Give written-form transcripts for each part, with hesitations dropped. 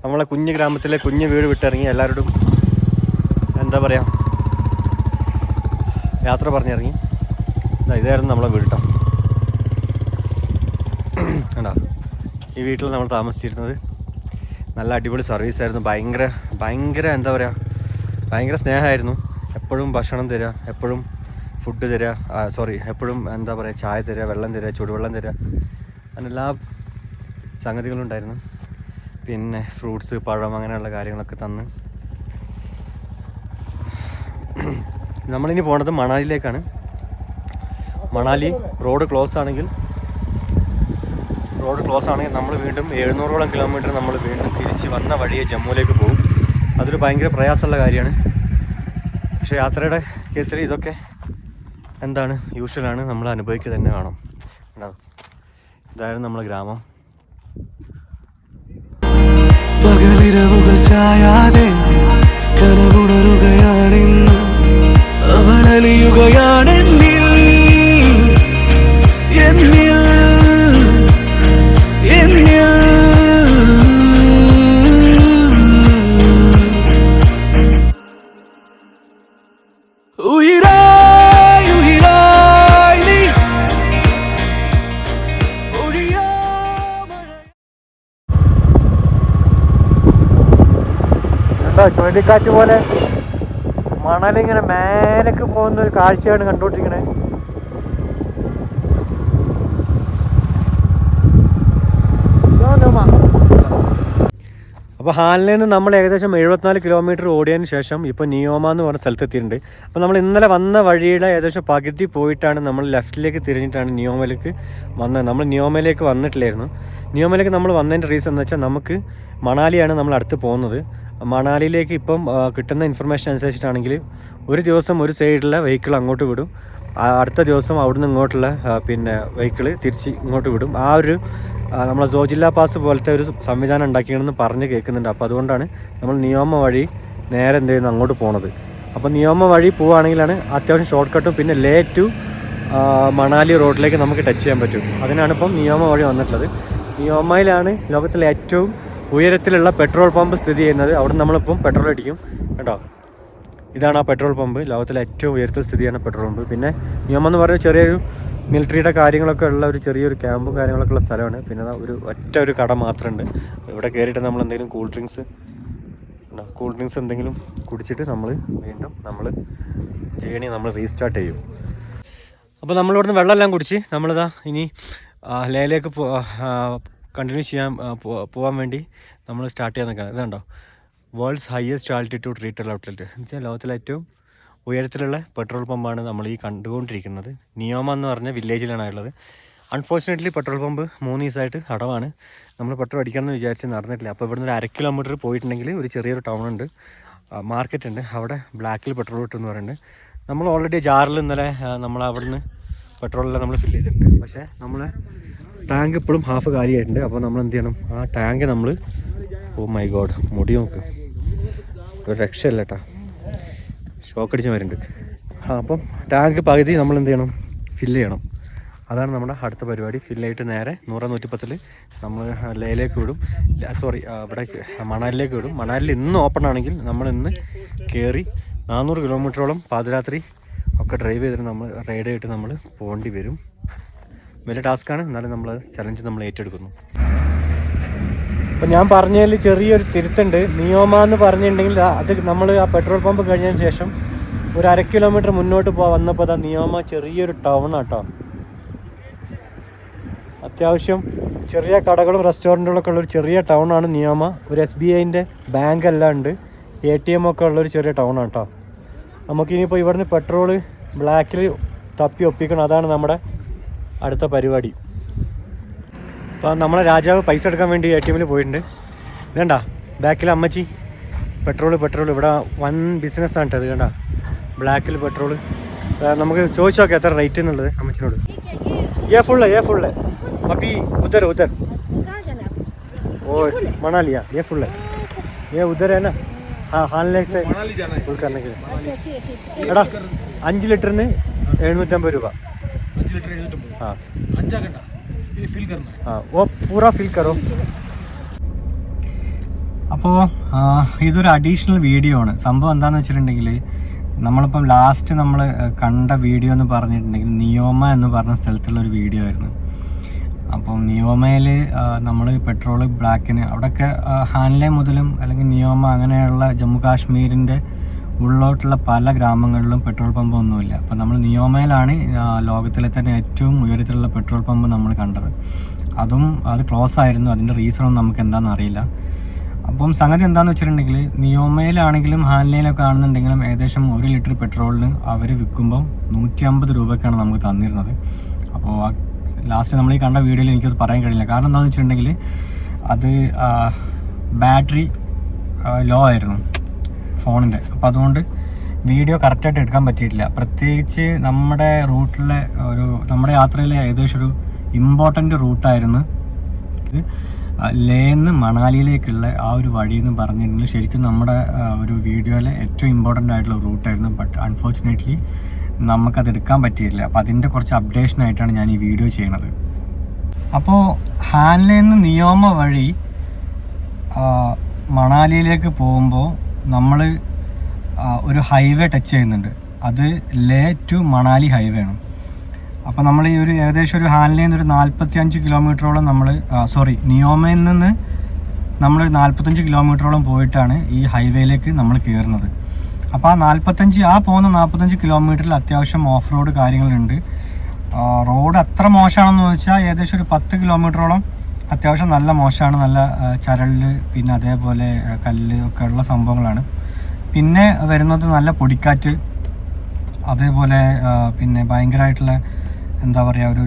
നമ്മളെ കുഞ്ഞു ഗ്രാമത്തിലെ കുഞ്ഞു വീട് വിട്ടിറങ്ങി എല്ലാവരോടും എന്താ പറയുക യാത്ര പറഞ്ഞിറങ്ങി. ഇതായിരുന്നു നമ്മളെ വീട് കേട്ടോ. കണ്ടോ, ഈ വീട്ടിൽ നമ്മൾ താമസിച്ചിരുന്നത്. നല്ല അടിപൊളി സർവീസായിരുന്നു. ഭയങ്കര എന്താ പറയുക, ഭയങ്കര സ്നേഹമായിരുന്നു. എപ്പോഴും ഭക്ഷണം തരിക, എപ്പോഴും ഫുഡ് തരിക, എപ്പോഴും എന്താ പറയുക ചായ തരിക, വെള്ളം തരിക, ചൂടുവെള്ളം തരിക, അങ്ങനെ എല്ലാ സംഗതികളും ഉണ്ടായിരുന്നു. പിന്നെ ഫ്രൂട്ട്സ്, പഴം, അങ്ങനെയുള്ള കാര്യങ്ങളൊക്കെ തന്ന്. നമ്മളിനി പോണത് മണാലിയിലേക്കാണ്. മണാലി റോഡ് ക്ലോസ് ആണെങ്കിൽ നമ്മൾ വീണ്ടും 700ഓളം കിലോമീറ്റർ നമ്മൾ വീണ്ടും തിരിച്ച് വന്ന വഴിയെ ജമ്മുവിലേക്ക് പോകും. അതൊരു ഭയങ്കര പ്രയാസമുള്ള കാര്യമാണ്. പക്ഷേ യാത്രയുടെ കേസിൽ ഇതൊക്കെ എന്താണ് യൂഷ്വലാണ്, നമ്മൾ അനുഭവിക്കുക തന്നെ വേണം. ഇതായിരുന്നു നമ്മളെ ഗ്രാമം. പകലിരവുകൾ ചായാതെ കനവുണരുകയാണെന്നും അവളലിയുകയാണെന്നിൽ എന്നിൽ എന്നിൽ ഉയിരായി ഉയിരായി നീ എന്താ ചുഴലിക്കാറ്റ് പോലെ മണലിങ്ങനെ മേലേക്ക് പോകുന്ന ഒരു കാഴ്ചയാണ് കണ്ടുകൊണ്ടിരിക്കണേ. അപ്പോൾ ഹാലിൽ നിന്ന് നമ്മൾ ഏകദേശം 74 കിലോമീറ്റർ ഓടിയതിന് ശേഷം ഇപ്പോൾ നിയോമ എന്ന് പറഞ്ഞ സ്ഥലത്തെത്തിയിട്ടുണ്ട്. അപ്പോൾ നമ്മൾ ഇന്നലെ വന്ന വഴിയുടെ ഏകദേശം പകുതി പോയിട്ടാണ് നമ്മൾ ലെഫ്റ്റിലേക്ക് തിരിഞ്ഞിട്ടാണ് നിയോമയിലേക്ക് വന്നത്. നമ്മൾ നിയോമയിലേക്ക് വന്നിട്ടില്ലായിരുന്നു. നിയോമയിലേക്ക് നമ്മൾ വന്നതിൻ്റെ റീസൺ എന്ന് വെച്ചാൽ നമുക്ക് മണാലിയാണ് നമ്മൾ അടുത്ത് പോകുന്നത്. മണാലിയിലേക്ക് ഇപ്പം കിട്ടുന്ന ഇൻഫർമേഷൻ അനുസരിച്ചിട്ടാണെങ്കിൽ ഒരു ദിവസം ഒരു സൈഡിലെ വെഹിക്കിൾ അങ്ങോട്ട് വിടും, അടുത്ത ദിവസം അവിടുന്ന് ഇങ്ങോട്ടുള്ള പിന്നെ വെഹിക്കിൾ തിരിച്ച് ഇങ്ങോട്ട് വിടും. ആ ഒരു നമ്മളെ സോജില്ല പാസ് പോലത്തെ ഒരു സംവിധാനം ഉണ്ടാക്കിയാണെന്ന് പറഞ്ഞ് കേൾക്കുന്നുണ്ട്. അപ്പോൾ അതുകൊണ്ടാണ് നമ്മൾ നിയോമ വഴി നേരെ എന്ത് ചെയ്യുന്നത് അങ്ങോട്ട് പോണത്. അപ്പോൾ നിയോമ വഴി പോവുകയാണെങ്കിലാണ് അത്യാവശ്യം ഷോർട്ട് കട്ടും പിന്നെ ലേ ടു മണാലി റോഡിലേക്ക് നമുക്ക് ടച്ച് ചെയ്യാൻ പറ്റും. അതിനാണ് ഇപ്പം നിയോമ വഴി വന്നിട്ടുള്ളത്. നിയോമയിലാണ് ലോകത്തിലെ ഏറ്റവും ഉയരത്തിലുള്ള പെട്രോൾ പമ്പ് സ്ഥിതി ചെയ്യുന്നത്. അവിടെ നമ്മളിപ്പം പെട്രോൾ അടിക്കും കേട്ടോ. ഇതാണ് ആ പെട്രോൾ പമ്പ്, ലോകത്തിലെ ഏറ്റവും ഉയരത്തിൽ സ്ഥിതി ചെയ്യുന്ന പെട്രോൾ പമ്പ്. പിന്നെ നിയമം എന്ന് പറയുന്നത് ചെറിയൊരു മിലിറ്ററിയുടെ കാര്യങ്ങളൊക്കെ ഉള്ള ഒരു ചെറിയൊരു ക്യാമ്പും കാര്യങ്ങളൊക്കെ ഉള്ള സ്ഥലമാണ്. പിന്നെ ഒരു കട മാത്രമുണ്ട്. ഇവിടെ കയറിയിട്ട് നമ്മൾ എന്തെങ്കിലും കൂൾ ഡ്രിങ്ക്സ് എന്തെങ്കിലും കുടിച്ചിട്ട് വീണ്ടും ജേണി റീസ്റ്റാർട്ട് ചെയ്യും. അപ്പോൾ നമ്മളിവിടുന്ന് വെള്ളമെല്ലാം കുടിച്ച് നമ്മളിതാ ഇനി ലേയിലേക്ക് കണ്ടിന്യൂ പോകാൻ വേണ്ടി നമ്മൾ സ്റ്റാർട്ട് ചെയ്യാൻ നിൽക്കുകയാണ്. ഇതുണ്ടോ, worlds highest altitude retail outlet എന്ന് വെച്ചാൽ ലോകത്തിലെ ഏറ്റവും ഉയരത്തിലുള്ള പെട്രോൾ പമ്പാണ് നമ്മൾ ഈ കണ്ടുകൊണ്ടിരിക്കുന്നത്. നിയോമ എന്ന് പറഞ്ഞ വില്ലേജിലാണ് ഉള്ളത്. അൺഫോർച്ചുനേറ്റ്ലി പെട്രോൾ പമ്പ് 3 ദിവസമായിട്ട് അടവാണ്. നമ്മൾ പെട്രോൾ അടിക്കണമെന്ന് വിചാരിച്ച് നടന്നിട്ടില്ല. അപ്പോൾ ഇവിടുന്ന് ഒരു 1 കിലോമീറ്റർ പോയിട്ടുണ്ടെങ്കിൽ ഒരു ചെറിയൊരു ടൗൺ ഉണ്ട്, മാർക്കറ്റ് ഉണ്ട്. അവിടെ ബ്ലാക്കിൽ പെട്രോൾ കിട്ടുമെന്ന് പറയുന്നുണ്ട്. നമ്മൾ ഓൾറെഡി ജാറിൽ ഇന്നലെ നമ്മൾ അവിടുന്ന് പെട്രോളെല്ലാം നമ്മൾ ഫില്ല് ചെയ്തിട്ടുണ്ട്. പക്ഷേ നമ്മൾ ടാങ്ക് ഇപ്പോഴും ഹാഫ് കാലിയായിട്ടുണ്ട്. അപ്പോൾ നമ്മൾ എന്ത് ചെയ്യണം, ആ ടാങ്ക് ഓ മൈ ഗോഡ്, മുടി നോക്ക്, ഒരു രക്ഷയില്ല കേട്ടോ, ഷോക്കടിച്ച് വരുന്നുണ്ട്. അപ്പം ടാങ്ക് പകുതി നമ്മൾ എന്ത് ചെയ്യണം, ഫില്ല് ചെയ്യണം. അതാണ് നമ്മുടെ അടുത്ത പരിപാടി. ഫില്ലായിട്ട് നേരെ 100-110 നമ്മൾ ലേയിലേക്ക് വിടും, ഇവിടെ മണാലിലേക്ക് വിടും. മണാലിൽ ഇന്ന് ഓപ്പൺ ആണെങ്കിൽ നമ്മൾ ഇന്ന് കയറി 400 കിലോമീറ്ററോളം പാതിരാത്രി ഒക്കെ ഡ്രൈവ് ചെയ്തിട്ട് റൈഡ് ചെയ്തിട്ട് നമ്മൾ പോകേണ്ടി വരും. വലിയ ടാസ്ക്കാണ്, എന്നാലും ചലഞ്ച് നമ്മൾ ഏറ്റെടുക്കുന്നു. അപ്പം ഞാൻ പറഞ്ഞതിൽ ചെറിയൊരു തിരുത്തുണ്ട്. നിയോമ എന്ന് പറഞ്ഞിട്ടുണ്ടെങ്കിൽ അത് നമ്മൾ ആ പെട്രോൾ പമ്പ് കഴിഞ്ഞതിന് ശേഷം ഒരു 1/2 കിലോമീറ്റർ മുന്നോട്ട് വന്നപ്പോൾ നിയോമ ചെറിയൊരു ടൗൺ ആട്ടോ. അത്യാവശ്യം ചെറിയ കടകളും റെസ്റ്റോറൻറ്റുകളൊക്കെ ഉള്ളൊരു ചെറിയ ടൗണാണ് നിയോമ. ഒരു SBIൻ്റെ ബാങ്ക് എല്ലാം ഉണ്ട്, ATM ഒക്കെ ഉള്ളൊരു ചെറിയ ടൗണാണ് കേട്ടോ. നമുക്കിനിയിപ്പോൾ ഇവിടുന്ന് പെട്രോള് ബ്ലാക്കിൽ തപ്പി ഒപ്പിക്കണം. അതാണ് നമ്മുടെ അടുത്ത പരിപാടി. അപ്പോൾ നമ്മളെ രാജാവ് പൈസ എടുക്കാൻ വേണ്ടി ATM പോയിട്ടുണ്ട്. വേണ്ട, ബാക്കിൽ അമ്മച്ചി പെട്രോൾ ഇവിടെ വൻ ബിസിനസ്സാണ് കേട്ടോ. അത് കണ്ട, ബ്ലാക്കിൽ പെട്രോള്. നമുക്ക് ചോദിച്ചു നോക്കാം എത്ര റേറ്റ് എന്നുള്ളത് അമ്മച്ചിനോട്. ये फुल है अभी उधर ओ मनाली ये फुल है, ये उधर है ना. हाँ हानले से फुल करने के लिए एड़ा 5 ലിറ്ററിന് 750 രൂപ. 5 लीटर 750. हाँ 5 घंटा ये फिल करना है. हाँ वो पूरा फिल करो. അപ്പോൾ ഇതൊരു അഡീഷണൽ വീഡിയോ ആണ്. സംഭവം എന്താണെന്ന് വെച്ചിട്ടുണ്ടെങ്കിൽ, നമ്മളിപ്പം ലാസ്റ്റ് നമ്മൾ കണ്ട വീഡിയോ എന്ന് പറഞ്ഞിട്ടുണ്ടെങ്കിൽ നിയോമ എന്ന് പറഞ്ഞ സ്ഥലത്തുള്ള ഒരു വീഡിയോ ആയിരുന്നു. അപ്പം നിയോമയിൽ നമ്മൾ പെട്രോൾ ബ്ലാക്കിന് അവിടെയൊക്കെ ഹാൻലെ മുതലും അല്ലെങ്കിൽ നിയോമ അങ്ങനെയുള്ള ജമ്മു കാശ്മീരിൻ്റെ ഉള്ളോട്ടുള്ള പല ഗ്രാമങ്ങളിലും പെട്രോൾ പമ്പ് ഒന്നുമില്ല. അപ്പം നമ്മൾ നിയോമയിലാണ് ലോകത്തിലെ തന്നെ ഏറ്റവും ഉയരത്തിലുള്ള പെട്രോൾ പമ്പ് നമ്മൾ കണ്ടത്. അത് ക്ലോസ് ആയിരുന്നു. അതിൻ്റെ റീസണൊന്നും നമുക്ക് എന്താണെന്ന് അറിയില്ല. അപ്പം സംഗതി എന്താണെന്ന് വെച്ചിട്ടുണ്ടെങ്കിൽ, നിയോമയിലാണെങ്കിലും ഹാൻലയിലൊക്കെ ആണെന്നുണ്ടെങ്കിലും ഏകദേശം 1 ലിറ്റർ പെട്രോളിന് അവർ വിൽക്കുമ്പം 150 രൂപയ്ക്കാണ് നമുക്ക് തന്നിരുന്നത്. അപ്പോൾ ലാസ്റ്റ് നമ്മൾ ഈ കണ്ട വീഡിയോയിൽ എനിക്കത് പറയാൻ കഴിയില്ല. കാരണം എന്താണെന്ന് വെച്ചിട്ടുണ്ടെങ്കിൽ, അത് ബാറ്ററി ലോ ആയിരുന്നു ഫോണിൻ്റെ. അപ്പോൾ അതുകൊണ്ട് വീഡിയോ കറക്റ്റായിട്ട് എടുക്കാൻ പറ്റിയിട്ടില്ല. പ്രത്യേകിച്ച് നമ്മുടെ റൂട്ടിലെ നമ്മുടെ യാത്രയിലെ ഏകദേശം ഒരു ഇമ്പോർട്ടൻ്റ് റൂട്ടായിരുന്നു ഇത്. ലേന്ന് മണാലിയിലേക്കുള്ള ആ ഒരു വഴി എന്ന് പറഞ്ഞിട്ടുണ്ടെങ്കിൽ ശരിക്കും നമ്മുടെ ഒരു വീഡിയോയിലെ ഏറ്റവും ഇമ്പോർട്ടൻ്റ് ആയിട്ടുള്ള റൂട്ടായിരുന്നു. ബട്ട് അൺഫോർച്ചുനേറ്റ്ലി നമുക്കത് എടുക്കാൻ പറ്റിയില്ല. അപ്പോൾ അതിൻ്റെ കുറച്ച് അപ്ഡേഷനായിട്ടാണ് ഞാൻ ഈ വീഡിയോ ചെയ്യണത്. അപ്പോൾ ഹാൻലേന്ന് നിയോമ വഴി മണാലിയിലേക്ക് പോകുമ്പോൾ നമ്മൾ ഒരു ഹൈവേ ടച്ച് ചെയ്യുന്നുണ്ട്. അത് ലേ ടു മണാലി ഹൈവേ ആണ്. അപ്പോൾ നമ്മൾ ഈ ഒരു ഏകദേശം ഒരു ഹാൻലേയിൽ നിന്ന് ഒരു 45 കിലോമീറ്ററോളം നിയോമയിൽ നിന്ന് നമ്മളൊരു 45 കിലോമീറ്ററോളം പോയിട്ടാണ് ഈ ഹൈവേയിലേക്ക് നമ്മൾ കയറുന്നത്. അപ്പോൾ ആ പോകുന്ന 45 കിലോമീറ്ററിൽ അത്യാവശ്യം ഓഫ് റോഡ് കാര്യങ്ങളുണ്ട്. റോഡ് അത്ര മോശമാണെന്ന് വെച്ചാൽ ഏകദേശം ഒരു 10 കിലോമീറ്ററോളം അത്യാവശ്യം നല്ല മോശമാണ്. നല്ല ചരല് പിന്നെ അതേപോലെ കല്ല് ഒക്കെ ഉള്ള സംഭവങ്ങളാണ്. പിന്നെ വരുന്നത് നല്ല പൊടിക്കാറ്റ്, അതേപോലെ പിന്നെ ഭയങ്കരമായിട്ടുള്ള എന്താ പറയുക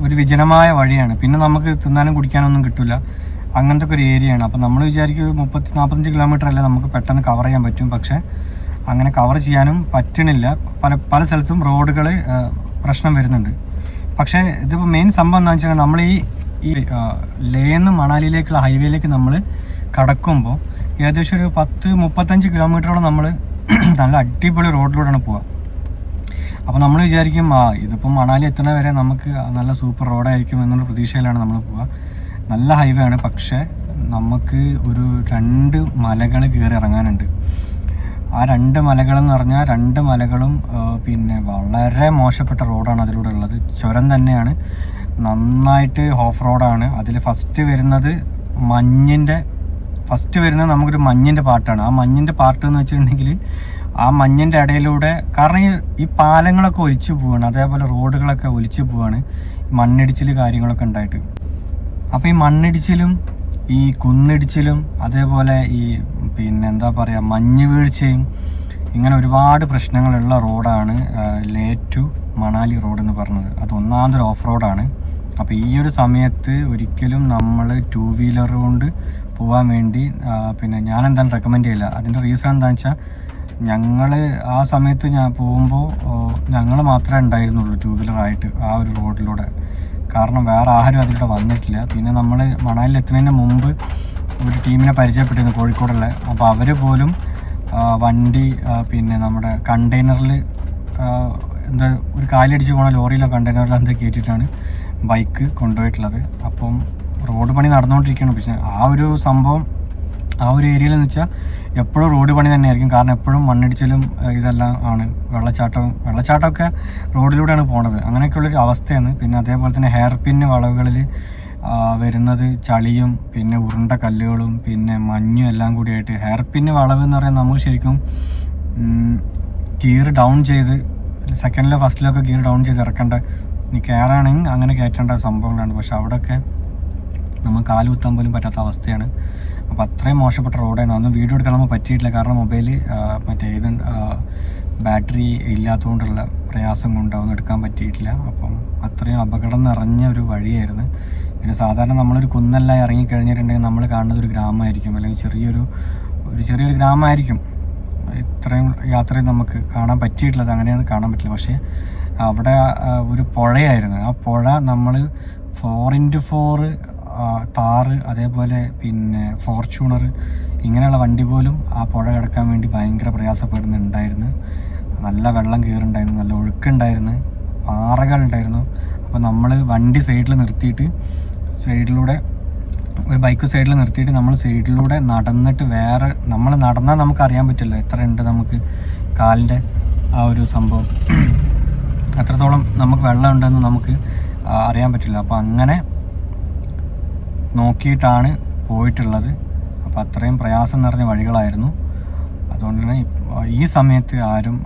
ഒരു വിജനമായ വഴിയാണ്. പിന്നെ നമുക്ക് തിന്നാനും കുടിക്കാനൊന്നും കിട്ടില്ല. അങ്ങനത്തെ ഒക്കെ ഒരു ഏരിയയാണ്. അപ്പോൾ നമ്മൾ വിചാരിക്കും 40-45 കിലോമീറ്റർ അല്ലേ നമുക്ക് പെട്ടെന്ന് കവർ ചെയ്യാൻ പറ്റും. പക്ഷേ അങ്ങനെ കവർ ചെയ്യാനും പറ്റണില്ല. പല സ്ഥലത്തും റോഡുകൾ പ്രശ്നം വരുന്നുണ്ട്. പക്ഷേ ഇതിപ്പോൾ മെയിൻ സംഭവം എന്താണെന്ന് വെച്ചാൽ, നമ്മൾ ഈ ലേന്ന് മണാലിയിലേക്കുള്ള ഹൈവേയിലേക്ക് നമ്മൾ കടക്കുമ്പോൾ ഏകദേശം ഒരു 10-35 കിലോമീറ്ററോളം നമ്മൾ നല്ല അടിപൊളി റോഡിലൂടെയാണ് പോവുക. അപ്പോൾ നമ്മൾ വിചാരിക്കും ഇതിപ്പം മണാലി എത്തുന്ന വരെ നമുക്ക് നല്ല സൂപ്പർ റോഡായിരിക്കും എന്നുള്ള പ്രതീക്ഷയിലാണ് നമ്മൾ പോവുക. നല്ല ഹൈവേ ആണ്. പക്ഷേ നമുക്ക് ഒരു 2 മലകൾ കയറി ഇറങ്ങാനുണ്ട്. ആ 2 മലകളെന്ന് പറഞ്ഞാൽ 2 മലകളും പിന്നെ വളരെ മോശപ്പെട്ട റോഡാണ് അതിലൂടെ ഉള്ളത്. ചുരം തന്നെയാണ്, നന്നായിട്ട് ഓഫ് റോഡാണ്. അതിൽ ഫസ്റ്റ് വരുന്നത് നമുക്കൊരു മഞ്ഞിൻ്റെ പാട്ടാണ്. ആ മഞ്ഞിൻ്റെ പാട്ട് എന്ന് വെച്ചിട്ടുണ്ടെങ്കിൽ ആ മഞ്ഞിൻ്റെ ഇടയിലൂടെ, കാരണം ഈ പാലങ്ങളൊക്കെ ഒലിച്ചു പോവുകയാണ്, അതേപോലെ റോഡുകളൊക്കെ ഒലിച്ചു പോവുകയാണ് മണ്ണിടിച്ചിൽ കാര്യങ്ങളൊക്കെ ഉണ്ടായിട്ട്. അപ്പോൾ ഈ മണ്ണിടിച്ചിലും ഈ കുന്നിടിച്ചിലും അതേപോലെ ഈ പിന്നെ എന്താ പറയുക മഞ്ഞ് വീഴ്ചയും ഇങ്ങനെ ഒരുപാട് പ്രശ്നങ്ങളുള്ള റോഡാണ് ലേ ടു മണാലി റോഡ് എന്ന് പറഞ്ഞത്. അത് ഒന്നാമതൊരു ഓഫ് റോഡാണ്. അപ്പോൾ ഈ ഒരു സമയത്ത് ഒരിക്കലും നമ്മൾ 2 വീലർ കൊണ്ട് പോകാൻ വേണ്ടി പിന്നെ ഞാൻ എന്താണ് റെക്കമെൻഡ് ചെയ്യില്ല. അതിൻ്റെ റീസൺ എന്താണെന്ന് വെച്ചാൽ, ഞങ്ങൾ ആ സമയത്ത് പോകുമ്പോൾ ഞങ്ങൾ മാത്രമേ ഉണ്ടായിരുന്നുള്ളൂ 2 വീലറായിട്ട് ആ ഒരു റോഡിലൂടെ. കാരണം വേറെ ആരും അതിലൂടെ വന്നിട്ടില്ല. പിന്നെ നമ്മൾ മണാലിയിൽ എത്തുന്നതിന് മുമ്പ് ഒരു ടീമിനെ പരിചയപ്പെട്ടിരുന്നു കോഴിക്കോടുള്ള. അപ്പോൾ അവർ പോലും വണ്ടി പിന്നെ നമ്മുടെ കണ്ടെയ്നറിൽ എന്താ ഒരു കാലടിച്ച് പോണ ലോറിയിലോ കണ്ടെയ്നറിലോ എന്താ കയറ്റിയിട്ടാണ് ബൈക്ക് കൊണ്ടുപോയിട്ടുള്ളത്. അപ്പം റോഡ് പണി നടന്നുകൊണ്ടിരിക്കുകയാണ്. പക്ഷേ ആ ഒരു സംഭവം ആ ഒരു ഏരിയയിൽ എന്ന് വെച്ചാൽ എപ്പോഴും റോഡ് പണി തന്നെയായിരിക്കും. കാരണം എപ്പോഴും മണ്ണിടിച്ചിലും ഇതെല്ലാം ആണ്. വെള്ളച്ചാട്ടമൊക്കെ റോഡിലൂടെയാണ് പോണത്. അങ്ങനെയൊക്കെയുള്ളൊരു അവസ്ഥയാണ്. പിന്നെ അതേപോലെ തന്നെ ഹെയർ പിന്ന് വളവുകളിൽ വരുന്നത് ചളിയും പിന്നെ ഉരുണ്ട കല്ലുകളും പിന്നെ മഞ്ഞും എല്ലാം കൂടിയായിട്ട്. ഹെയർ പിന്ന് വളവ് എന്ന് പറയുന്നത് നമുക്ക് ശരിക്കും ഗിയർ ഡൗൺ ചെയ്ത് സെക്കൻഡിലോ ഫസ്റ്റിലോ ഒക്കെ ഗിയർ ഡൗൺ ചെയ്ത് ഇറക്കേണ്ട, ഇനി കയറാണെങ്കിൽ അങ്ങനെ കയറ്റേണ്ട സംഭവങ്ങളാണ്. പക്ഷെ അവിടെയൊക്കെ നമുക്ക് കാലുകുത്താൻ പോലും പറ്റാത്ത അവസ്ഥയാണ്. അപ്പോൾ അത്രയും മോശപ്പെട്ട റോഡായിരുന്നു. അന്ന് വീഡിയോ എടുക്കാൻ നമുക്ക് പറ്റിയിട്ടില്ല. കാരണം മൊബൈൽ ബാറ്ററി ഇല്ലാത്തതുകൊണ്ടുള്ള പ്രയാസം കൊണ്ട് അതൊന്നും എടുക്കാൻ പറ്റിയിട്ടില്ല. അപ്പം അത്രയും അപകടം നിറഞ്ഞ ഒരു വഴിയായിരുന്നു. പിന്നെ സാധാരണ നമ്മളൊരു കുന്നെല്ലാം ഇറങ്ങിക്കഴിഞ്ഞിട്ടുണ്ടെങ്കിൽ നമ്മൾ കാണുന്നത് ഒരു ഗ്രാമമായിരിക്കും, അല്ലെങ്കിൽ ചെറിയൊരു ഗ്രാമമായിരിക്കും. ഇത്രയും യാത്രയും നമുക്ക് കാണാൻ പറ്റിയിട്ടുള്ളത് അങ്ങനെയൊന്നും കാണാൻ പറ്റില്ല. പക്ഷേ അവിടെ ഒരു പുഴയായിരുന്നു. ആ പുഴ നമ്മൾ 4x4 താറ് അതേപോലെ പിന്നെ ഫോർച്യൂണർ ഇങ്ങനെയുള്ള വണ്ടി പോലും ആ പുഴ കിടക്കാൻ വേണ്ടി ഭയങ്കര പ്രയാസപ്പെടുന്നുണ്ടായിരുന്നു. നല്ല വെള്ളം കയറുണ്ടായിരുന്നു, നല്ല ഒഴുക്കുണ്ടായിരുന്നു, പാറകളുണ്ടായിരുന്നു. അപ്പോൾ നമ്മൾ വണ്ടി സൈഡിൽ നിർത്തിയിട്ട് സൈഡിലൂടെ ഒരു ബൈക്ക് സൈഡിൽ നിർത്തിയിട്ട് നമ്മൾ സൈഡിലൂടെ നടന്നിട്ട് വേറെ നമ്മൾ നടന്നാൽ നമുക്ക് അറിയാൻ പറ്റില്ല എത്ര ഉണ്ട് നമുക്ക് കാലിൻ്റെ ആ ഒരു സംഭവം എത്രത്തോളം നമുക്ക് വെള്ളം ഉണ്ടെന്ന് നമുക്ക് അറിയാൻ പറ്റില്ല. അപ്പോൾ അങ്ങനെ നോക്കിയിട്ടാണ് പോയിട്ടുള്ളത്. അപ്പോൾ അത്രയും പ്രയാസം നിറഞ്ഞ വഴികളായിരുന്നു. അതുകൊണ്ട് തന്നെ ഈ സമയത്ത് ആരും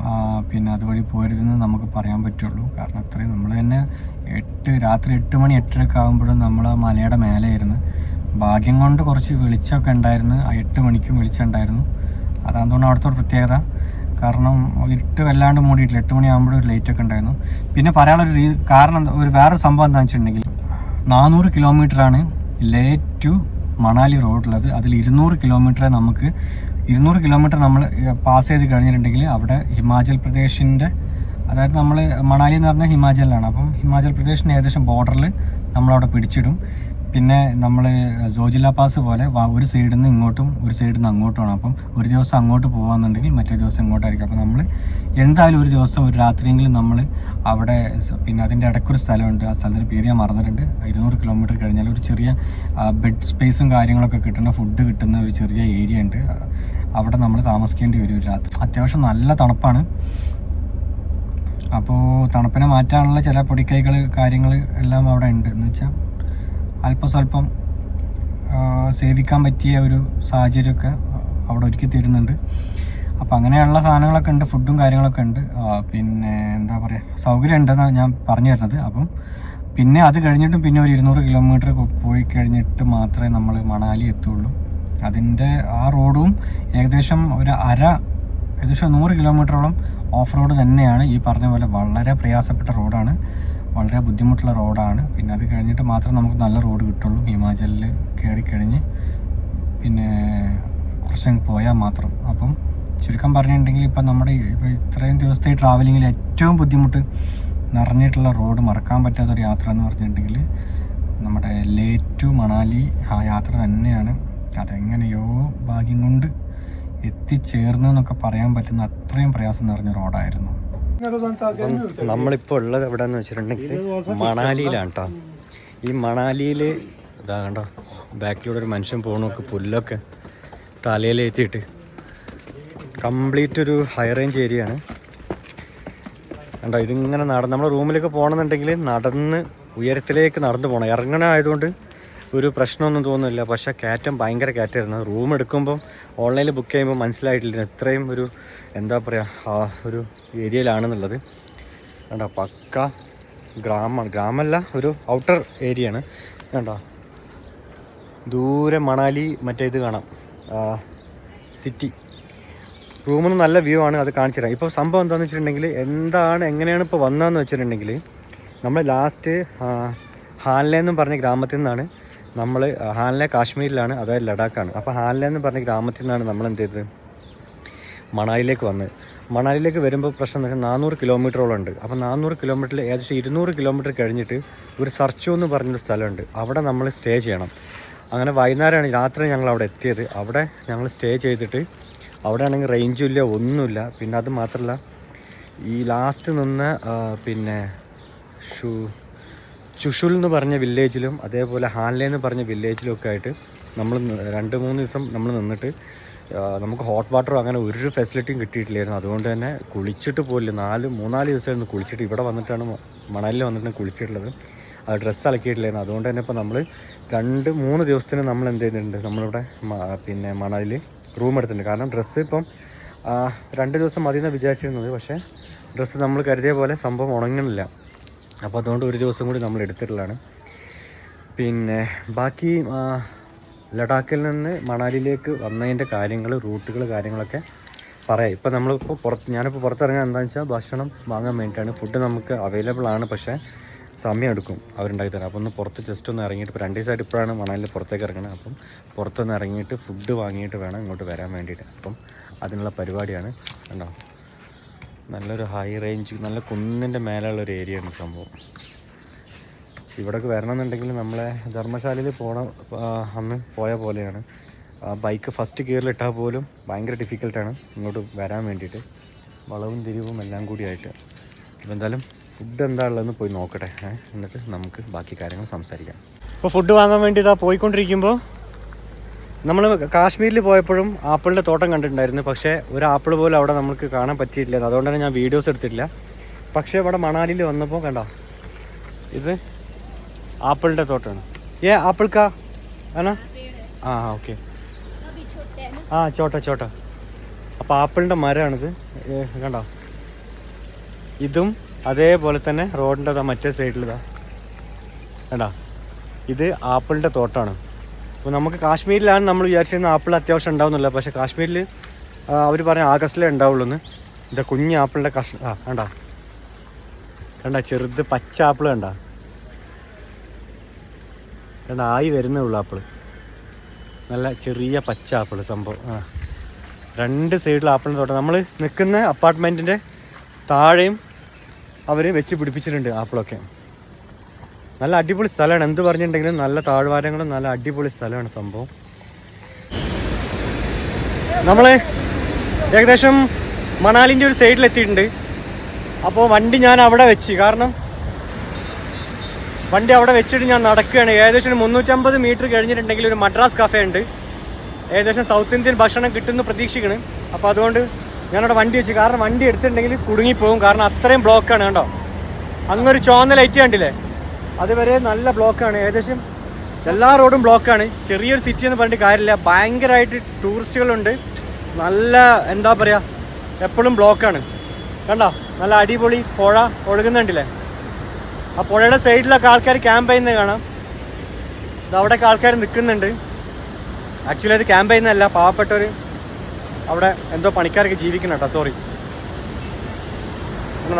പിന്നെ അതുവഴി പോരുതെന്ന് നമുക്ക് പറയാൻ പറ്റുള്ളൂ. കാരണം അത്രയും നമ്മൾ തന്നെ രാത്രി 8 മണി 8:30 ആകുമ്പോഴും നമ്മൾ ആ മലയുടെ മേലെയായിരുന്നു. ഭാഗ്യം കൊണ്ട് കുറച്ച് വെളിച്ചമൊക്കെ ഉണ്ടായിരുന്നു. ആ 8 മണിക്കും വെളിച്ചമുണ്ടായിരുന്നു. അതാണെന്ന് തോന്നുന്നു അവിടുത്തെ ഒരു പ്രത്യേകത. കാരണം ഇരുട്ട് വല്ലാണ്ട് മൂടിയിട്ടില്ല. 8 മണിയാകുമ്പോഴും ഒരു ലൈറ്റൊക്കെ ഉണ്ടായിരുന്നു. പിന്നെ പറയാനുള്ളൊരു കാരണം വേറൊരു സംഭവം എന്താണെന്ന് വെച്ചിട്ടുണ്ടെങ്കിൽ 400 കിലോമീറ്ററാണ് ലേ ടു മണാലി റോഡുള്ളത്. അതിൽ 200 കിലോമീറ്റർ നമ്മൾ പാസ് ചെയ്ത് കഴിഞ്ഞിട്ടുണ്ടെങ്കിൽ അവിടെ ഹിമാചൽ പ്രദേശിൻ്റെ, അതായത് നമ്മൾ മണാലി എന്ന് പറഞ്ഞാൽ ഹിമാചലിലാണ്. അപ്പം ഹിമാചൽ പ്രദേശിൻ്റെ ഏകദേശം ബോർഡറിൽ നമ്മളവിടെ പിടിച്ചിടും. പിന്നെ നമ്മൾ സോജില പാസ് പോലെ ഒരു സൈഡിൽ നിന്ന് ഇങ്ങോട്ടും ഒരു സൈഡിൽ നിന്ന് അങ്ങോട്ടുമാണ്. അപ്പം ഒരു ദിവസം അങ്ങോട്ട് പോകുകയെന്നുണ്ടെങ്കിൽ മറ്റേ ദിവസം ഇങ്ങോട്ടായിരിക്കും. അപ്പോൾ നമ്മൾ എന്തായാലും ഒരു ദിവസം ഒരു രാത്രിയെങ്കിലും നമ്മൾ അവിടെ, പിന്നെ അതിൻ്റെ ഇടയ്ക്കൊരു സ്ഥലമുണ്ട്, ആ സ്ഥലത്തിന് പേര് ഞാൻ മറന്നിട്ടുണ്ട്. 200 കിലോമീറ്റർ കഴിഞ്ഞാൽ ഒരു ചെറിയ ബെഡ് സ്പേസും കാര്യങ്ങളൊക്കെ കിട്ടുന്ന, ഫുഡ് കിട്ടുന്ന ഒരു ചെറിയ ഏരിയ ഉണ്ട്. അവിടെ നമ്മൾ താമസിക്കേണ്ടി വരും ഒരു രാത്രി. അത്യാവശ്യം നല്ല തണുപ്പാണ്. അപ്പോൾ തണുപ്പിനെ മാറ്റാനുള്ള ചില പൊടിക്കൈകൾ കാര്യങ്ങൾ എല്ലാം അവിടെ ഉണ്ട്. എന്ന് വെച്ചാൽ അല്പസ്വല്പം സേവിക്കാൻ പറ്റിയ ഒരു സാഹചര്യമൊക്കെ അവിടെ ഒരുക്കി തരുന്നുണ്ട്. അപ്പോൾ അങ്ങനെയുള്ള സാധനങ്ങളൊക്കെ ഉണ്ട്, ഫുഡും കാര്യങ്ങളൊക്കെ ഉണ്ട്. പിന്നെ എന്താ പറയുക, സൗകര്യം ഉണ്ടെന്നാണ് ഞാൻ പറഞ്ഞു തരുന്നത്. അപ്പം പിന്നെ അത് കഴിഞ്ഞിട്ടും പിന്നെ ഒരു 200 കിലോമീറ്റർ പോയി കഴിഞ്ഞിട്ട് മാത്രമേ നമ്മൾ മണാലി എത്തുള്ളൂ. അതിൻ്റെ ആ റോഡും ഏകദേശം 100 കിലോമീറ്ററോളം ഓഫ് റോഡ് തന്നെയാണ്. ഈ പറഞ്ഞ പോലെ വളരെ പ്രയാസപ്പെട്ട റോഡാണ്, വളരെ ബുദ്ധിമുട്ടുള്ള റോഡാണ്. പിന്നെ അത് കഴിഞ്ഞിട്ട് മാത്രം നമുക്ക് നല്ല റോഡ് കിട്ടുള്ളൂ. ഹിമാചലിൽ കയറിക്കഴിഞ്ഞ് പിന്നെ കുറച്ചങ്ങ് പോയാൽ മാത്രം. അപ്പം ചുരുക്കം പറഞ്ഞിട്ടുണ്ടെങ്കിൽ ഇപ്പം നമ്മുടെ ഇപ്പോൾ ഇത്രയും ദിവസത്തെ ട്രാവലിങ്ങിൽ ഏറ്റവും ബുദ്ധിമുട്ട് നിറഞ്ഞിട്ടുള്ള റോഡ്, മറക്കാൻ പറ്റാത്തൊരു യാത്ര എന്ന് പറഞ്ഞിട്ടുണ്ടെങ്കിൽ നമ്മുടെ ലേ ടു മണാലി ആ യാത്ര തന്നെയാണ്. അതെങ്ങനെയോ ഭാഗ്യം കൊണ്ട് എത്തിച്ചേർന്നു എന്നൊക്കെ പറയാൻ പറ്റുന്ന അത്രയും പ്രയാസം നിറഞ്ഞ റോഡായിരുന്നു. നമ്മളിപ്പോൾ ഉള്ളത് എവിടെയെന്ന് വെച്ചിട്ടുണ്ടെങ്കിൽ മണാലിയിലാണ് കേട്ടോ. ഈ മണാലിയിൽ ഇതാ കണ്ടോ, ബാക്കിലൂടെ ഒരു മനുഷ്യൻ പോകണമൊക്കെ പുല്ലൊക്കെ തലയിലേറ്റിയിട്ട് കംപ്ലീറ്റ് ഒരു ഹൈ റേഞ്ച് ഏരിയ ആണ് കണ്ടോ. ഇതിങ്ങനെ നമ്മൾ റൂമിലേക്ക് പോകണമെന്നുണ്ടെങ്കിൽ നടന്ന് ഉയരത്തിലേക്ക് നടന്നു പോകണം. ഇറങ്ങണമായതുകൊണ്ട് ഒരു പ്രശ്നമൊന്നും തോന്നുന്നില്ല. പക്ഷേ കയറ്റം ഭയങ്കര കയറ്റമായിരുന്നു. റൂം എടുക്കുമ്പം ഓൺലൈനിൽ ബുക്ക് ചെയ്യുമ്പോൾ മനസ്സിലായിട്ടില്ല ഇത്രയും ഒരു എന്താ പറയുക ഒരു ഏരിയയിലാണെന്നുള്ളത്. കണ്ടോ, പക്ക ഗ്രാമമല്ല, ഒരു ഔട്ടർ ഏരിയ ആണ്. കണ്ടോ, ദൂരെ മണാലി മറ്റേ ഇത് കാണാം, സിറ്റി. റൂമിൽ നിന്ന് നല്ല വ്യൂ ആണ്, അത് കാണിച്ചു തരാം. ഇപ്പോൾ സംഭവം എന്താണെന്ന് വെച്ചിട്ടുണ്ടെങ്കിൽ എങ്ങനെയാണ് ഇപ്പോൾ വന്നതെന്ന് വെച്ചിട്ടുണ്ടെങ്കിൽ നമ്മൾ ലാസ്റ്റ് ഹാൻലെ എന്നും പറഞ്ഞ ഗ്രാമത്തിൽ നിന്നാണ് നമ്മൾ, ഹാൻലെ കാശ്മീരിലാണ്, അതായത് ലഡാക്കാണ്. അപ്പോൾ ഹാൻലെ എന്ന് പറഞ്ഞ ഗ്രാമത്തിൽ നിന്നാണ് നമ്മൾ എന്ത് ചെയ്തത് മണാലിയിലേക്ക് വന്നത്. മണാലിയിലേക്ക് വരുമ്പോൾ പ്രശ്നം എന്ന് വെച്ചാൽ 400 കിലോമീറ്ററോളം ഉണ്ട്. അപ്പോൾ 400 കിലോമീറ്ററിൽ ഏകദേശം 200 കിലോമീറ്റർ കഴിഞ്ഞിട്ട് ഒരു സർച്ചു എന്ന് പറഞ്ഞൊരു സ്ഥലമുണ്ട്. അവിടെ നമ്മൾ സ്റ്റേ ചെയ്യണം. അങ്ങനെ വൈകുന്നേരമാണ്, രാത്രി ഞങ്ങൾ അവിടെ എത്തിയത്. അവിടെ ഞങ്ങൾ സ്റ്റേ ചെയ്തിട്ട് അവിടെ ആണെങ്കിൽ റേഞ്ചും ഇല്ല, ഒന്നുമില്ല. പിന്നെ അത് മാത്രമല്ല, ഈ ലാസ്റ്റ് നിന്ന് പിന്നെ ചുഷുൽ എന്ന് പറഞ്ഞ വില്ലേജിലും അതേപോലെ ഹാൻലെ എന്ന് പറഞ്ഞ വില്ലേജിലും ഒക്കെ ആയിട്ട് നമ്മൾ 2-3 ദിവസം നമ്മൾ നിന്നിട്ട് നമുക്ക് ഹോട്ട് വാട്ടറോ അങ്ങനെ ഒരു ഫെസിലിറ്റിയും കിട്ടിയിട്ടില്ലായിരുന്നു. അതുകൊണ്ട് തന്നെ കുളിച്ചിട്ട് പോലില്ല. 3-4 ദിവസമായിരുന്നു കുളിച്ചിട്ട്. ഇവിടെ വന്നിട്ടാണ് മണലിൽ വന്നിട്ടാണ് കുളിച്ചിട്ടുള്ളത്. അത് ഡ്രസ്സ് അലക്കിയിട്ടില്ലായിരുന്നു. അതുകൊണ്ട് തന്നെ ഇപ്പോൾ നമ്മൾ 2-3 ദിവസത്തിന് നമ്മൾ എന്ത് ചെയ്തിട്ടുണ്ട്, നമ്മളിവിടെ പിന്നെ മണലിൽ റൂം എടുത്തിട്ടുണ്ട്. കാരണം ഡ്രസ്സ് ഇപ്പം 2 ദിവസം മതി എന്ന് വിചാരിച്ചിരുന്നത്. പക്ഷേ ഡ്രസ്സ് നമ്മൾ കരുതിയ പോലെ സംഭവം ഉണങ്ങുന്നില്ല. അപ്പോൾ അതുകൊണ്ട് ഒരു ദിവസം കൂടി നമ്മൾ എടുത്തിട്ടുള്ളതാണ്. പിന്നെ ബാക്കി ലഡാക്കിൽ നിന്ന് മണാലിയിലേക്ക് വന്നതിൻ്റെ കാര്യങ്ങൾ, റൂട്ടുകൾ, കാര്യങ്ങളൊക്കെ പറയാം. ഇപ്പോൾ ഞാനിപ്പോൾ പുറത്തിറങ്ങാൻ എന്താണെന്ന് വെച്ചാൽ ഭക്ഷണം വാങ്ങാൻ വേണ്ടിയിട്ടാണ്. ഫുഡ് നമുക്ക് അവൈലബിൾ ആണ്, പക്ഷേ സമയം എടുക്കും അവരുണ്ടാക്കി തരാം. അപ്പോൾ ഒന്ന് പുറത്ത് ജസ്റ്റ് ഒന്ന് ഇറങ്ങിയിട്ട്, ഇപ്പോൾ 2 ദിവസമായിട്ട് ഇപ്പോഴാണ് മണാലിൽ പുറത്തേക്ക് ഇറങ്ങുന്നത്. അപ്പം പുറത്തൊന്ന് ഇറങ്ങിയിട്ട് ഫുഡ് വാങ്ങിയിട്ട് വേണം ഇങ്ങോട്ട് വരാൻ വേണ്ടിയിട്ട്. അപ്പം അതിനുള്ള പരിപാടിയാണ്. കണ്ടോ, നല്ലൊരു ഹൈ റേഞ്ച്, നല്ല കുന്നിൻ്റെ മേലുള്ളൊരു ഏരിയയാണ് സംഭവം. ഇവിടേക്ക് വരണമെന്നുണ്ടെങ്കിൽ നമ്മളെ ധർമ്മശാലയിൽ അന്ന് പോയ പോലെയാണ്. ബൈക്ക് ഫസ്റ്റ് ഗിയറിലിട്ടാൽ പോലും ഭയങ്കര ഡിഫിക്കൽട്ടാണ് ഇങ്ങോട്ട് വരാൻ വേണ്ടിയിട്ട്, വളവും തിരിവും എല്ലാം കൂടിയായിട്ട്. അപ്പോൾ എന്തായാലും ഫുഡ് എന്താ ഉള്ളതെന്ന് പോയി നോക്കട്ടെ, എന്നിട്ട് നമുക്ക് ബാക്കി കാര്യങ്ങൾ സംസാരിക്കാം. ഇപ്പോൾ ഫുഡ് വാങ്ങാൻ വേണ്ടി ഇതാ പോയിക്കൊണ്ടിരിക്കുമ്പോൾ നമ്മൾ കാശ്മീരിൽ പോയപ്പോഴും ആപ്പിളിൻ്റെ തോട്ടം കണ്ടിട്ടുണ്ടായിരുന്നു. പക്ഷേ ഒരു ആപ്പിൾ പോലും അവിടെ നമുക്ക് കാണാൻ പറ്റിയിട്ടില്ല. അതുകൊണ്ട് തന്നെ ഞാൻ വീഡിയോസ് എടുത്തിട്ടില്ല. പക്ഷേ ഇവിടെ മണാലിയിൽ വന്നപ്പോൾ കണ്ടോ, ഇത് ആപ്പിളിൻ്റെ തോട്ടമാണ്. ആപ്പിൾ കാ ആണോ? ആ ഓക്കെ. ആ ചോട്ട. അപ്പോൾ ആപ്പിളിൻ്റെ മരമാണിത്, കണ്ടോ. ഇതും അതേപോലെ തന്നെ റോഡിൻ്റെ മറ്റേ സൈഡിലിതാ കണ്ടോ, ഇത് ആപ്പിളിൻ്റെ തോട്ടമാണ്. അപ്പോൾ നമുക്ക് കാശ്മീരിലാണ് നമ്മൾ വിചാരിച്ചിരുന്ന ആപ്പിൾ അത്യാവശ്യം ഉണ്ടാവുന്നില്ല. പക്ഷേ കാശ്മീരിൽ അവർ പറഞ്ഞ ആഗസ്റ്റിലേ ഉണ്ടാവുള്ളൂ എന്ന്. ഇതാ കുഞ്ഞ് ആപ്പിളിൻ്റെ കണ്ട ചെറുത് പച്ച ആപ്പിൾ കണ്ട ആയി വരുന്നേ ഉള്ളൂ ആപ്പിൾ. നല്ല ചെറിയ പച്ച ആപ്പിൾ സംഭവം. രണ്ട് സൈഡിൽ ആപ്പിളിൻ്റെ തോട്ടം. നമ്മൾ നിൽക്കുന്ന അപ്പാർട്ട്മെൻറ്റിൻ്റെ താഴെയും അവർ വെച്ച് പിടിപ്പിച്ചിട്ടുണ്ട് ആപ്പിളൊക്കെ. നല്ല അടിപൊളി സ്ഥലമാണ്. എന്ത് പറഞ്ഞിട്ടുണ്ടെങ്കിലും നല്ല താഴ്വാരങ്ങളും നല്ല അടിപൊളി സ്ഥലമാണ് സംഭവം. നമ്മൾ ഏകദേശം മണാലിൻ്റെ ഒരു സൈഡിലെത്തിയിട്ടുണ്ട്. അപ്പോൾ വണ്ടി ഞാൻ അവിടെ വെച്ച്, കാരണം വണ്ടി അവിടെ വെച്ചിട്ട് ഞാൻ നടക്കുകയാണ്. ഏകദേശം 350 മീറ്റർ കഴിഞ്ഞിട്ടുണ്ടെങ്കിൽ ഒരു മദ്രാസ് കഫേ ഉണ്ട്. ഏകദേശം സൗത്ത് ഇന്ത്യൻ ഭക്ഷണം കിട്ടുമെന്ന് പ്രതീക്ഷിക്കണം. അപ്പോൾ അതുകൊണ്ട് ഞാനവിടെ വണ്ടി വെച്ച്, കാരണം വണ്ടി എടുത്തിട്ടുണ്ടെങ്കിൽ കുടുങ്ങിപ്പോവും. കാരണം അത്രയും ബ്ലോക്കാണ്. കണ്ടോ, അങ്ങൊരു ചുവന്ന ലൈറ്റ് കണ്ടില്ലേ, അതുവരെ നല്ല ബ്ലോക്കാണ്. ഏകദേശം എല്ലാ റോഡും ബ്ലോക്കാണ്. ചെറിയൊരു സിറ്റി എന്ന് പറഞ്ഞിട്ട് കാര്യമില്ല, ഭയങ്കരമായിട്ട് ടൂറിസ്റ്റുകളുണ്ട്. നല്ല എന്താ പറയുക, എപ്പോഴും ബ്ലോക്കാണ്. കണ്ടോ, നല്ല അടിപൊളി പുഴ ഒഴുകുന്നുണ്ടല്ലേ. ആ പുഴയുടെ സൈഡിലൊക്കെ ആൾക്കാർ ക്യാമ്പ് ചെയ്യുന്നത് കാണാം. അവിടെയൊക്കെ ആൾക്കാർ നിൽക്കുന്നുണ്ട്. ആക്ച്വലി അത് ക്യാമ്പ് ചെയ്യുന്നതല്ല, പാവപ്പെട്ടവർ അവിടെ എന്തോ പണിക്കാരൊക്കെ ജീവിക്കണം കേട്ടോ, സോറി.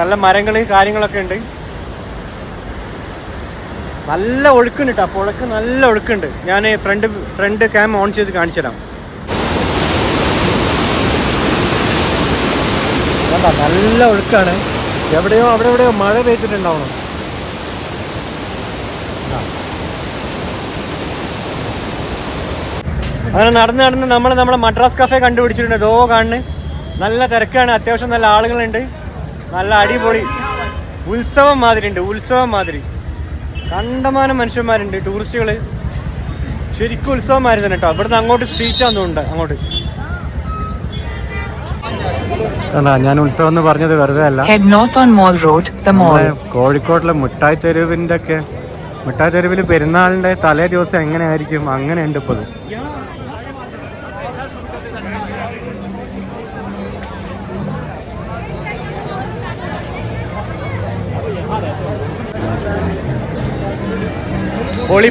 നല്ല മരങ്ങൾ കാര്യങ്ങളൊക്കെ ഉണ്ട്. നല്ല ഒഴുക്കുണ്ട് കേട്ടോ, പുഴക്ക് നല്ല ഒഴുക്കുണ്ട്. ഞാൻ ഫ്രണ്ട് ക്യാം ഓൺ ചെയ്ത് കാണിച്ചു തരാം. കണ്ടോ, നല്ല ഒഴുക്കാണ്. എവിടെയോ എവിടെയോ മഴ പെയ്തിട്ടുണ്ടാവണം. അങ്ങനെ നടന്ന് നമ്മളെ മദ്രാസ് കഫേ കണ്ടുപിടിച്ചിട്ടുണ്ട്. ഇതോ കാണുന്നു, നല്ല തിരക്കാണ്. അത്യാവശ്യം നല്ല ആളുകളുണ്ട്. നല്ല അടിപൊളി ഉത്സവം മാതിരി ഉണ്ട്, ഉത്സവം മാതിരി. കണ്ടമാനം മനുഷ്യന്മാരുണ്ട്, ടൂറിസ്റ്റുകൾ. ശരിക്കും ഉത്സവമായിരുന്നു കേട്ടോ. ഇവിടുന്ന് അങ്ങോട്ട് സ്ട്രീറ്റാന്ന് തോന്നുന്നുണ്ട്. അങ്ങോട്ട് ഞാൻ ഉത്സവം എന്ന് പറഞ്ഞത് വെറുതെ അല്ല. കോഴിക്കോട്ടിലെ മിഠായി തെരുവിൽ പെരുന്നാളിന്റെ തലേ ദിവസം എങ്ങനെയായിരിക്കും, അങ്ങനെയുണ്ട് ഇപ്പോൾ.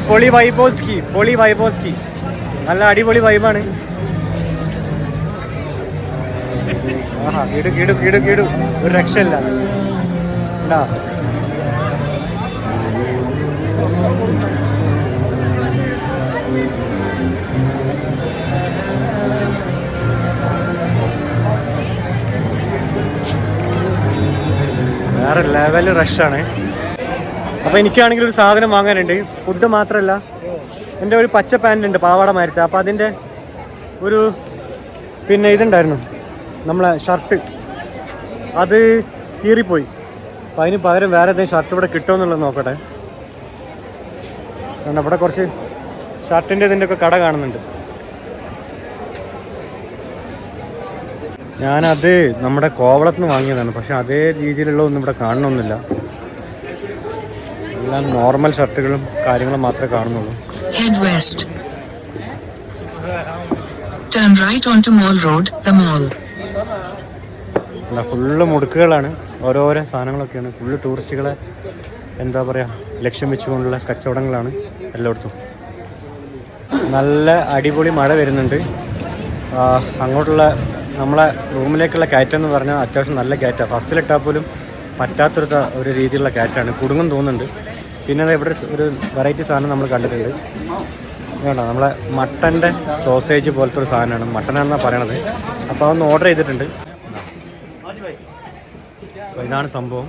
പൊളി വൈബോസ്കി നല്ല അടിപൊളി വൈബാണ്. ആഹാ, കിടു ഒരു രക്ഷയില്ല. വേറെ ലെവൽ റഷാണ്. അപ്പോൾ എനിക്കാണെങ്കിൽ ഒരു സാധനം വാങ്ങാനുണ്ട്. ഫുഡ് മാത്രമല്ല, എൻ്റെ ഒരു പച്ച പാൻ്റ് ഉണ്ട്, പാവാട മാരത്തെ. അപ്പോൾ അതിൻ്റെ ഒരു ഇതുണ്ടായിരുന്നു, നമ്മളെ ഷർട്ട്, അത് കീറിപ്പോയി. അപ്പോൾ അതിന് പകരം വേറെ ഏതെങ്കിലും ഷർട്ട് ഇവിടെ കിട്ടുമെന്നുള്ളത് നോക്കട്ടെ. കാരണം ഇവിടെ കുറച്ച് ഷർട്ടിൻ്റെ ഇതിൻ്റെയൊക്കെ കട കാണുന്നുണ്ട്. ഞാനത് നമ്മുടെ കോവളത്ത് നിന്ന് വാങ്ങിയതാണ്. പക്ഷെ അതേ രീതിയിലുള്ള ഒന്നും ഇവിടെ കാണണമെന്നില്ല. എല്ലാം നോർമൽ ഷർട്ടുകളും കാര്യങ്ങളും മാത്രമേ കാണുന്നുള്ളൂ. Head west. Turn right onto Mall Road, the mall. Full മുടുക്കുകളാണ്, ഓരോരോ സാധനങ്ങളൊക്കെയാണ്. ഫുള്ള് ടൂറിസ്റ്റുകളെ എന്താ പറയുക ലക്ഷ്യം വെച്ചുകൊണ്ടുള്ള കച്ചവടങ്ങളാണ് എല്ലായിടത്തും. നല്ല അടിപൊളി മഴ വരുന്നുണ്ട്. അങ്ങോട്ടുള്ള നമ്മളെ റൂമിലേക്കുള്ള കയറ്റം എന്ന് പറഞ്ഞാൽ അത്യാവശ്യം നല്ല കയറ്റമാണ്. ഫസ്റ്റിലിട്ടാൽ പോലും പറ്റാത്തൊരു രീതിയിലുള്ള കയറ്റാണ്, കുടുങ്ങും തോന്നുന്നുണ്ട്. പിന്നെ ഇവിടെ ഒരു വെറൈറ്റി സാധനം നമ്മൾ കണ്ടിട്ടുണ്ട്. വേണ്ട, നമ്മളെ മട്ടൻ്റെ സോസേജ് പോലത്തെ ഒരു സാധനമാണ്, മട്ടനാണെന്നാണ് പറയണത്. അപ്പോൾ അതൊന്ന് ഓർഡർ ചെയ്തിട്ടുണ്ട്. അപ്പോൾ ഇതാണ് സംഭവം.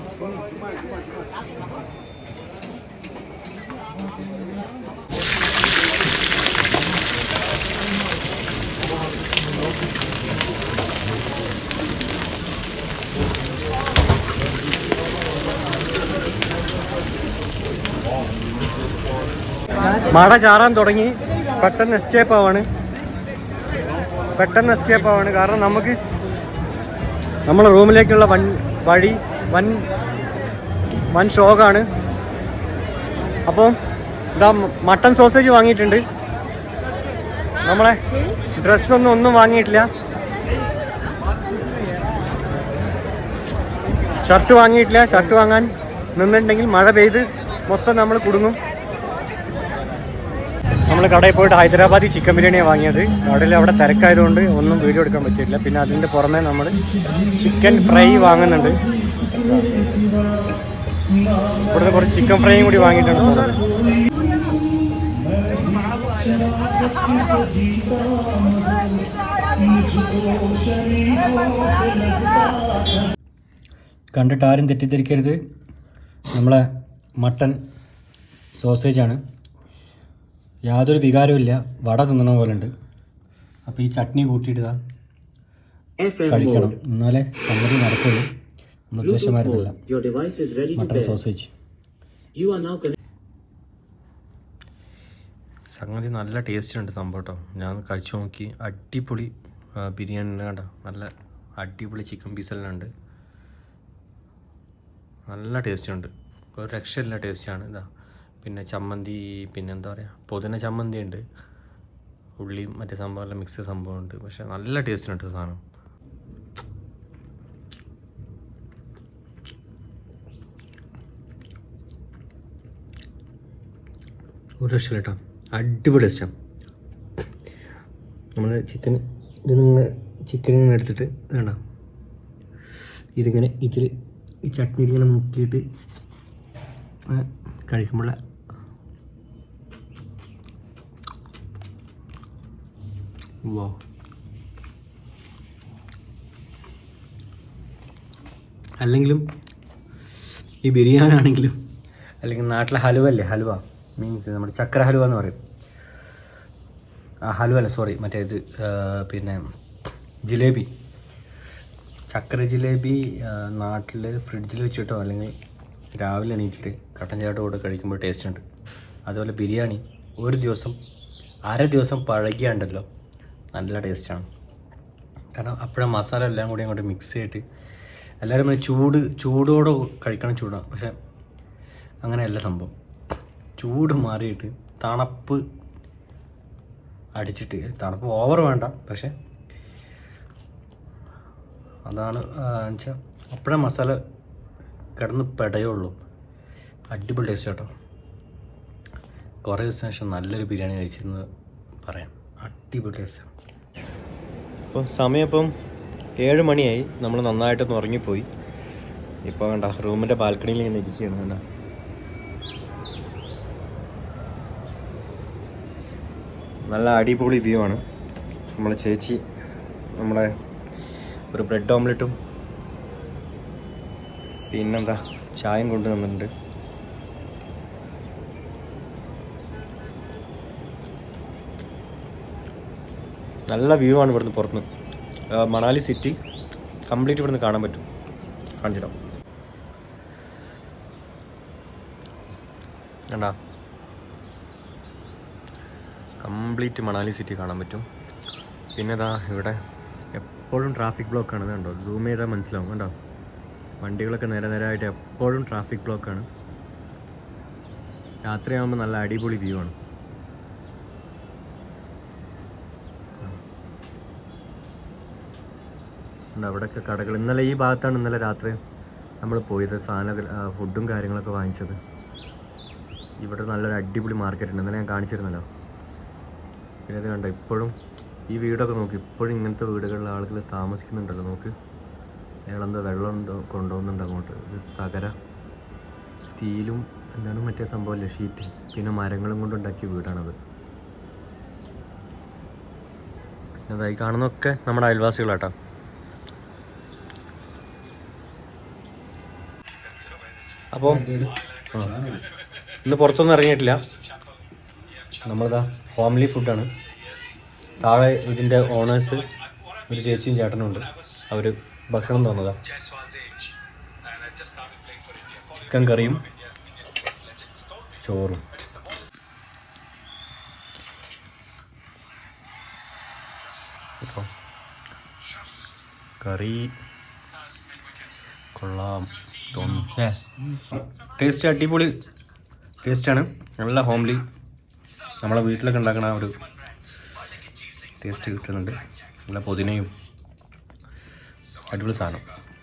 മഴ ചാറാൻ തുടങ്ങി. പെട്ടെന്ന് എസ്കേപ്പ് ആവാണ്. കാരണം നമുക്ക് നമ്മളെ റൂമിലേക്കുള്ള വഴി വൻ ഷോക്കാണ്. അപ്പോൾ ഇതാ മട്ടൺ സോസേജ് വാങ്ങിയിട്ടുണ്ട്. നമ്മളെ ഡ്രസ്സൊന്നും വാങ്ങിയിട്ടില്ല. ഷർട്ട് വാങ്ങിയിട്ടില്ല. ഷർട്ട് വാങ്ങാൻ നിന്നിട്ടുണ്ടെങ്കിൽ മഴ പെയ്ത് മൊത്തം നമ്മൾ കുടുങ്ങും. നമ്മൾ കടയിൽ പോയിട്ട് ഹൈദരാബാദി ചിക്കൻ ബിരിയാണിയാണ് വാങ്ങിയത്. കടയിൽ അവിടെ തിരക്കായതുകൊണ്ട് ഒന്നും വീഡിയോ എടുക്കാൻ പറ്റിയിട്ടില്ല. പിന്നെ അതിൻ്റെ പുറമെ നമ്മൾ ചിക്കൻ ഫ്രൈ വാങ്ങുന്നുണ്ട്. ഇവിടുന്ന് കുറച്ച് ചിക്കൻ ഫ്രൈയും കൂടി വാങ്ങിയിട്ടുണ്ട്. കണ്ടിട്ട് ആരും തെറ്റിദ്ധരിക്കരുത്, നമ്മളെ മട്ടൺ സോസേജാണ്. യാതൊരു വികാരവും വട തിന്നണ പോലെ ഉണ്ട്. അപ്പോൾ ഈ ചട്നി കൂട്ടിയിടുക, കഴിക്കണം, എന്നാലേ സംഗതി നടക്കുള്ളൂ. നമ്മൾ ഉദ്ദേശമായിരുന്നില്ല. മട്ടൺ സോസേജ് സംഗതി നല്ല ടേസ്റ്റ് ഉണ്ട് സംഭവം കേട്ടോ. ഞാൻ കഴിച്ചു നോക്കി, അടിപൊളി ബിരിയാണി കേട്ടോ. നല്ല അടിപൊളി ചിക്കൻ പീസെല്ലാം ഉണ്ട്. നല്ല ടേസ്റ്റ് ഉണ്ട്, ഒരു രക്ഷയില്ല ടേസ്റ്റാണ്. ഇതാ പിന്നെ ചമ്മന്തി, പിന്നെ എന്താ പറയുക, പുതിന ചമ്മന്തി ഉണ്ട്, ഉള്ളിയും മറ്റേ സംഭവമെല്ലാം മിക്സ് സംഭവം ഉണ്ട്. പക്ഷെ നല്ല ടേസ്റ്റ് ഉണ്ട് സാധനം. ഒരു രക്ഷയില്ല കേട്ടോ, അടിപൊളി ടേസ്റ്റാണ്. നമ്മൾ ചിക്കൻ എടുത്തിട്ട് വേണ്ട ഇതിങ്ങനെ ഈ ചട്നിയിൽ ഇങ്ങനെ മുക്കിയിട്ട് കഴിക്കുമ്പോൾ വാ, അല്ലെങ്കിലും ഈ ബിരിയാണി ആണെങ്കിലും അല്ലെങ്കിൽ നാട്ടിലെ ഹലുവ അല്ലേ, ഹലുവ മീൻസ് നമ്മുടെ ചക്കര ഹലുവ എന്ന് പറയും. ഹലുവ അല്ല, സോറി, മറ്റേ ഇത് പിന്നെ ജിലേബി, ചക്കര ജിലേബി നാട്ടിൽ ഫ്രിഡ്ജിൽ വെച്ചിട്ടോ അല്ലെങ്കിൽ രാവിലെ എണീറ്റിട്ട് കട്ടൻ ചായയുടെ കൂടെ കഴിക്കുമ്പോൾ ടേസ്റ്റ് ഉണ്ട്. അതുപോലെ ബിരിയാണി ഒരു ദിവസം അര ദിവസം പഴകിയാണ്ടല്ലോ നല്ല ടേസ്റ്റാണ്. കാരണം അപ്പോഴാണ് മസാല എല്ലാം കൂടി അങ്ങോട്ട് മിക്സ് ചെയ്തിട്ട് എല്ലാവരും ചൂടോടെ കഴിക്കണം. ചൂടാണ്, പക്ഷെ അങ്ങനെയല്ല സംഭവം. ചൂട് മാറിയിട്ട് തണുപ്പ് അടിച്ചിട്ട്, തണുപ്പ് ഓവർ വേണ്ട, പക്ഷെ അതാണ് വെച്ചാൽ അപ്പോഴേ മസാല കിടന്ന് പെടയുള്ളൂ. അടിപൊളി ടേസ്റ്റ് കേട്ടോ. കുറേ ദിവസത്തിന് ശേഷം നല്ലൊരു ബിരിയാണി കഴിച്ചെന്ന് പറയാം. അടിപൊളി ടേസ്റ്റാണ്. അപ്പോൾ സമയം ഇപ്പം 7 മണിയായി. നമ്മൾ നന്നായിട്ടൊന്ന് ഉറങ്ങിപ്പോയി. ഇപ്പോൾ വേണ്ട റൂമിൻ്റെ ബാൽക്കണിയിൽ ഇങ്ങനെ ഇരിക്കുകയാണ്. വേണ്ട നല്ല അടിപൊളി വ്യൂ ആണ്. നമ്മളെ ചേച്ചി നമ്മളെ ഒരു ബ്രെഡ് ഓംലെറ്റും പിന്നെന്താ ചായയും കൊണ്ട് തന്നിട്ടുണ്ട്. നല്ല വ്യൂ ആണ് ഇവിടുന്ന് പുറത്തുനിന്ന്. മണാലി സിറ്റി കംപ്ലീറ്റ് ഇവിടുന്ന് കാണാൻ പറ്റും. കാണിച്ചിടാം. കണ്ടാ, കംപ്ലീറ്റ് മണാലി സിറ്റി കാണാൻ പറ്റും. പിന്നെ ഇതാ ഇവിടെ എപ്പോഴും ട്രാഫിക് ബ്ലോക്കാണ്. കണ്ടോ, സൂം ചെയ്താൽ മനസ്സിലാവും. കണ്ടോ, വണ്ടികളൊക്കെ നേരായിട്ട് എപ്പോഴും ട്രാഫിക് ബ്ലോക്കാണ്. രാത്രിയാകുമ്പോൾ നല്ല അടിപൊളി വ്യൂ ആണ്. അവിടെയൊക്കെ കടകൾ. ഇന്നലെ ഈ ഭാഗത്താണ് ഇന്നലെ രാത്രി നമ്മൾ പോയത്. ഫുഡും കാര്യങ്ങളൊക്കെ വാങ്ങിച്ചത്. ഇവിടെ നല്ലൊരു അടിപൊളി മാർക്കറ്റ് ഉണ്ട്. ഇന്നലെ ഞാൻ കാണിച്ചിരുന്നല്ലോ. പിന്നെ ഇത് കണ്ടോ, ഇപ്പോഴും ഈ വീടൊക്കെ നോക്കി, ഇപ്പോഴും ഇങ്ങനത്തെ വീടുകളിൽ ആളുകൾ താമസിക്കുന്നുണ്ടല്ലോ. നോക്ക്, അയാളെന്താ വെള്ളം കൊണ്ടുപോകുന്നുണ്ട് അങ്ങോട്ട്. ഇത് തകര സ്റ്റീലും എന്താണ് മറ്റേ സംഭവമല്ലേ, ഷീറ്റ്, പിന്നെ മരങ്ങളും കൊണ്ടുണ്ടാക്കിയ വീടാണത്. അതായി കാണുന്നതൊക്കെ നമ്മുടെ അയൽവാസികളാട്ടോ. അപ്പോൾ ഇന്ന് പുറത്തൊന്നും ഇറങ്ങിയിട്ടില്ല. നമ്മളിതാ ഹോംലി ഫുഡാണ്. താഴെ ഇതിൻ്റെ ഓണേഴ്സ് ഒരു ചേച്ചിയും ചേട്ടനും ഉണ്ട്. അവർ ഭക്ഷണം തന്നതാ. ചിക്കൻ കറിയും ചോറും. കേട്ടോ. കറി കൊള്ളാം തോന്നുന്നു. ടേസ്റ്റ് അടിപൊളി ടേസ്റ്റാണ്. നല്ല ഹോംലി, നമ്മളെ വീട്ടിലൊക്കെ ഉണ്ടാക്കുന്ന ഒരു ടേസ്റ്റ് കിട്ടുന്നുണ്ട്. നല്ല പുതിനയും അടിപൊളി സാധനം.